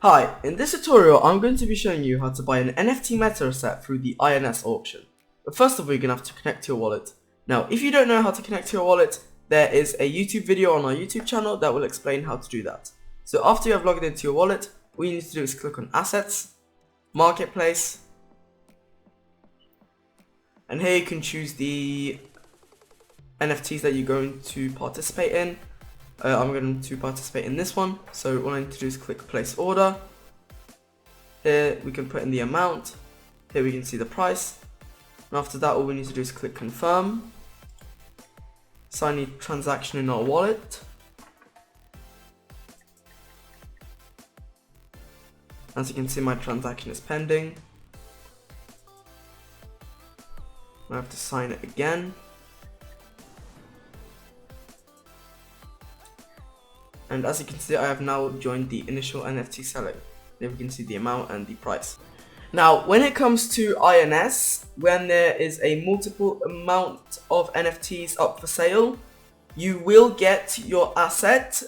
Hi, in this tutorial I'm going to be showing you how to buy an NFT Meta Asset through the INS auction. But first of all, you're going to have to connect to your wallet. Now, if you don't know how to connect to your wallet, there is a YouTube video on our YouTube channel that will explain how to do that. So after you have logged into your wallet, all you need to do is click on Assets, Marketplace, and here you can choose the NFTs that you're going to participate in. I'm going to participate in this one, so all I need to do is click place order. Here we can put in the amount, here we can see the price, and after that all we need to do is click confirm, sign the transaction in our wallet. As you can see, my transaction is pending. I have to sign it again. And as you can see, I have now joined the initial NFT selling. There we can see the amount and the price. Now, when it comes to INS, when there is a multiple amount of NFTs up for sale, you will get your asset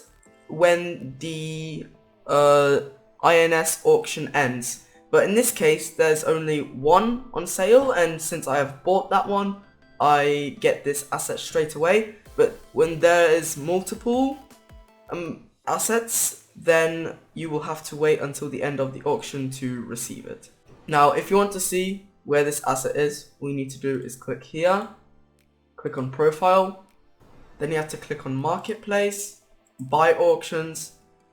when the INS auction ends. But in this case, there's only one on sale, and since I have bought that one, I get this asset straight away. But when there is multiple assets, then you will have to wait until the end of the auction to receive it. Now, if you want to see where this asset is, all you need to do is click here, click on profile, then you have to click on marketplace, buy auctions,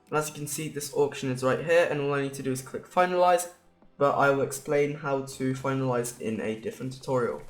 and as you can see, this auction is right here, and all I need to do is click finalize, but I will explain how to finalize in a different tutorial.